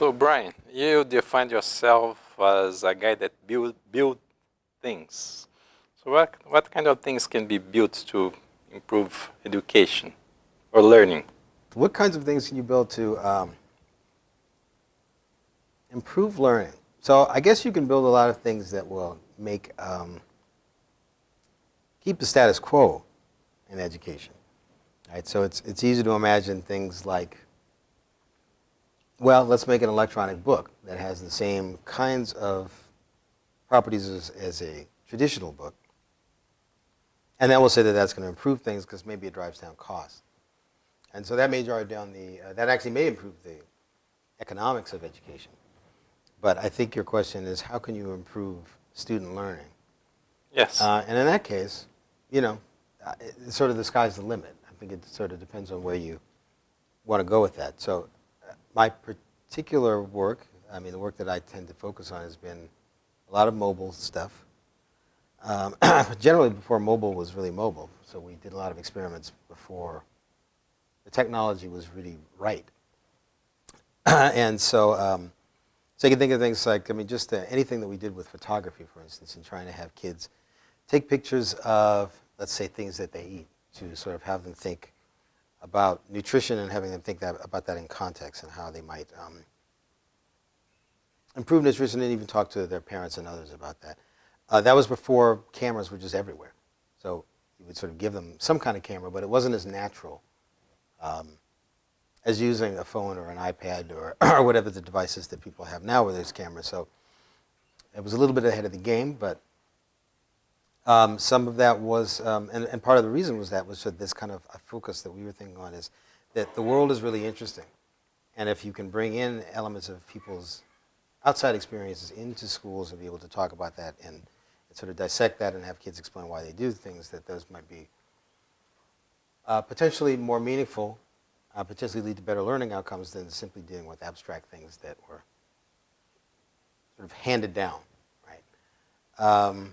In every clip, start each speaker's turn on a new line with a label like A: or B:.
A: So Brian, you define yourself as a guy that build things. So what kind of things can be built to improve education or learning?
B: What kinds of things can you build to improve learning? So I guess you can build a lot of things that will make keep the status quo in education. Right? So it's easy to imagine things like, well, let's make an electronic book that has the same kinds of properties as a traditional book. And then we'll say that that's going to improve things because maybe it drives down costs. And so that may drive down that actually may improve the economics of education. But I think your question is, how can you improve student learning?
A: Yes.
B: And in that case, it's sort of the sky's the limit. I think it sort of depends on where you want to go with that. So my particular work, the work that I tend to focus on has been a lot of mobile stuff. Generally before mobile was really mobile. So we did a lot of experiments before the technology was really right. And so you can think of things like, just anything that we did with photography, for instance, and trying to have kids take pictures of, let's say, things that they eat, to sort of have them think about nutrition and having them think about that in context and how they might improve nutrition and even talk to their parents and others about that. That was before cameras were just everywhere. So you would sort of give them some kind of camera, but it wasn't as natural as using a phone or an iPad or whatever the devices that people have now where there's cameras. So it was a little bit ahead of the game, but some of that was, and part of the reason was this kind of a focus that we were thinking on is that the world is really interesting. And if you can bring in elements of people's outside experiences into schools and be able to talk about that and sort of dissect that and have kids explain why they do things, that those might be potentially more meaningful, potentially lead to better learning outcomes than simply dealing with abstract things that were sort of handed down, right?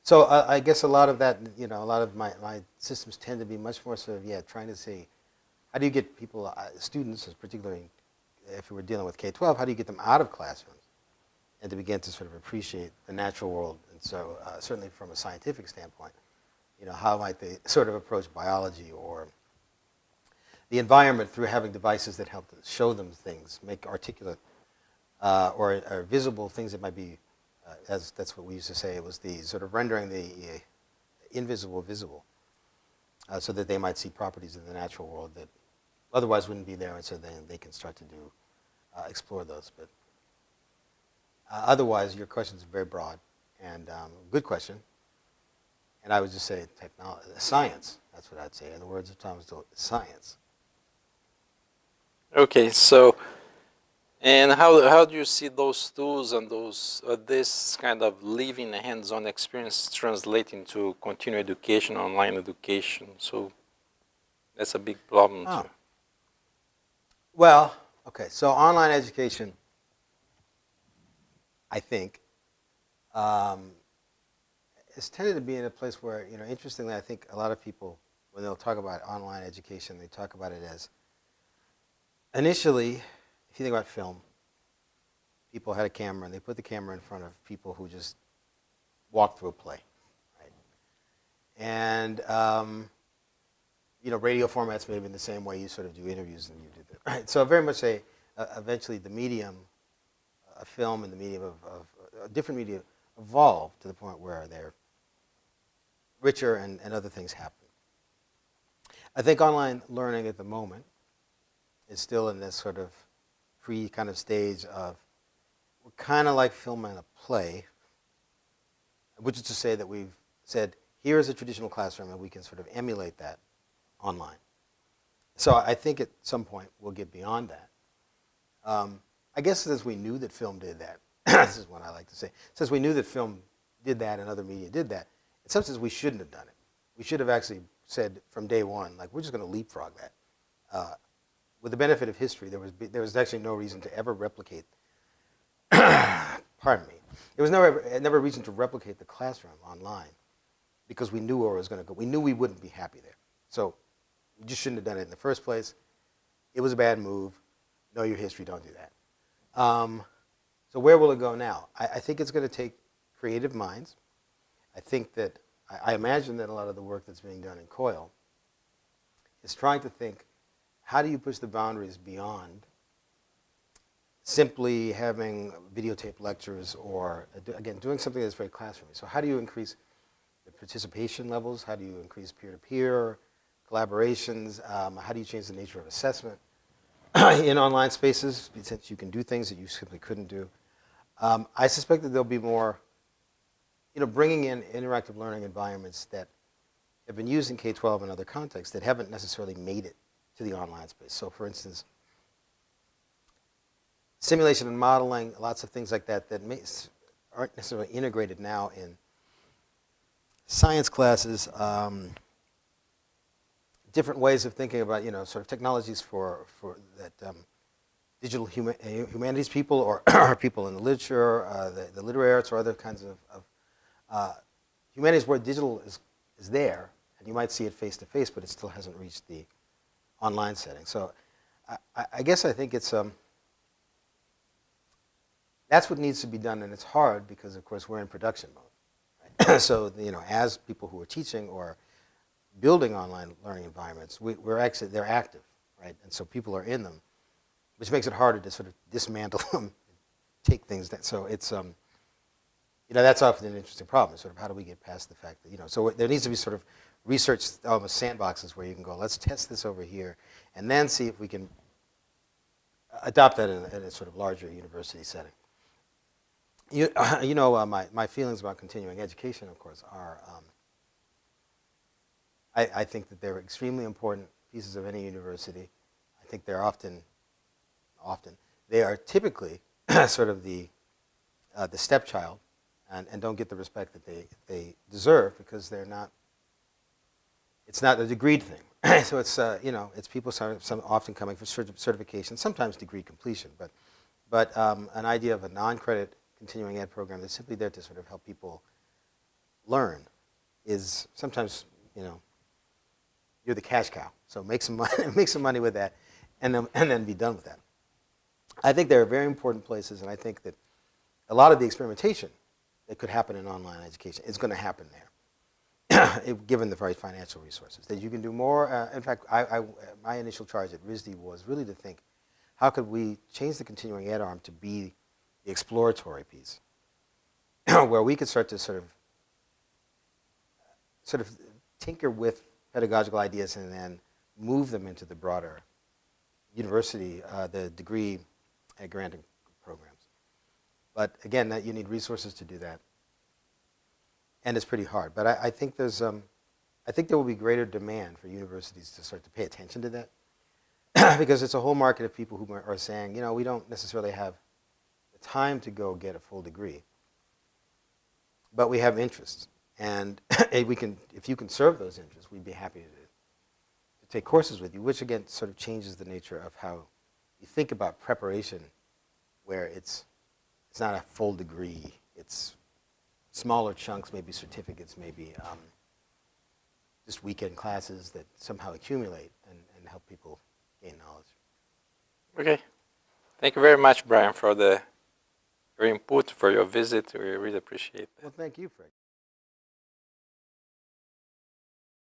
B: So I guess a lot of that, a lot of my systems tend to be much more sort of, trying to see how do you get people, students, particularly if we were dealing with K-12, how do you get them out of classrooms and to begin to sort of appreciate the natural world? And so certainly from a scientific standpoint, how might they sort of approach biology or the environment through having devices that help to show them things, make articulate or visible things that might be, as that's what we used to say, it was the sort of rendering the invisible visible, so that they might see properties in the natural world that otherwise wouldn't be there, and so then they can start to explore those. But otherwise, your question is very broad and good question. And I would just say science. That's what I'd say. In the words of Thomas Dole, science.
A: Okay, so, and how do you see those tools and this kind of living hands-on experience translating to continuing education, online education? So that's a big problem too.
B: Well, okay, so online education, I think, has tended to be in a place where, interestingly, I think a lot of people, when they'll talk about online education, they talk about it as, initially, if you think about film, people had a camera and they put the camera in front of people who just walked through a play, right? And, radio formats may have been the same way you sort of do interviews and you do that, right? So very much eventually the medium of film and the medium of different media evolved to the point where they're richer and other things happen. I think online learning at the moment is still in this sort of pre kind of stage of, we're kind of like film and a play, which is to say that we've said, here's a traditional classroom and we can sort of emulate that online. So I think at some point we'll get beyond that. I guess since we knew that film did that, this is what I like to say, since we knew that film did that and other media did that, in some sense we shouldn't have done it. We should have actually said from day one, like, we're just going to leapfrog that. With the benefit of history, there was actually no reason to ever replicate, pardon me, there was never a reason to replicate the classroom online because we knew where it was going to go. We knew we wouldn't be happy there. So we just shouldn't have done it in the first place. It was a bad move. know your history, don't do that. So where will it go now? I think it's going to take creative minds. I think that, I imagine that a lot of the work that's being done in COIL is trying to think, how do you push the boundaries beyond simply having videotape lectures or, again, doing something that's very classroomy. So how do you increase the participation levels? How do you increase peer-to-peer collaborations? How do you change the nature of assessment in online spaces, since you can do things that you simply couldn't do? I suspect that there'll be more, bringing in interactive learning environments that have been used in K-12 and other contexts that haven't necessarily made it to the online space. So for instance, simulation and modeling, lots of things like that that aren't necessarily integrated now in science classes. Different ways of thinking about, sort of technologies for that digital humanities people or people in the literature, the literary arts, or other kinds of humanities where digital is there, and you might see it face to face, but it still hasn't reached the online setting. So I guess I think it's that's what needs to be done, and it's hard because, of course, we're in production mode. Right? So as people who are teaching or building online learning environments, they're active, right? And so people are in them, which makes it harder to sort of dismantle them, take things down. So it's that's often an interesting problem. Sort of how do we get past the fact that so there needs to be sort of research, almost sandboxes where you can go, let's test this over here, and then see if we can adopt that in a sort of larger university setting. My feelings about continuing education, of course, are I think that they're extremely important pieces of any university. I think they're they are typically sort of the stepchild, and don't get the respect that they deserve because they're not. It's not a degreed thing. So it's it's people some often coming for certification, sometimes degree completion, but an idea of a non-credit continuing ed program that's simply there to sort of help people learn is sometimes you're the cash cow. So make some money with that, and then be done with that. I think there are very important places, and I think that a lot of the experimentation that could happen in online education is going to happen there, given the very financial resources. That you can do more. In fact, my initial charge at RISD was really to think, how could we change the continuing ed arm to be the exploratory piece, where we could start to sort of tinker with pedagogical ideas and then move them into the broader university, the degree granting programs. But again, you need resources to do that, and it's pretty hard. But I think there will be greater demand for universities to start to pay attention to that, because it's a whole market of people who are saying, we don't necessarily have the time to go get a full degree, but we have interests, and if you can serve those interests, we'd be happy to take courses with you, which again sort of changes the nature of how you think about preparation, where it's not a full degree, it's smaller chunks, maybe certificates, maybe just weekend classes that somehow accumulate and help people gain knowledge.
A: Okay. Thank you very much, Brian, for your input, for your visit. We really appreciate it.
B: Well, thank you, Fred.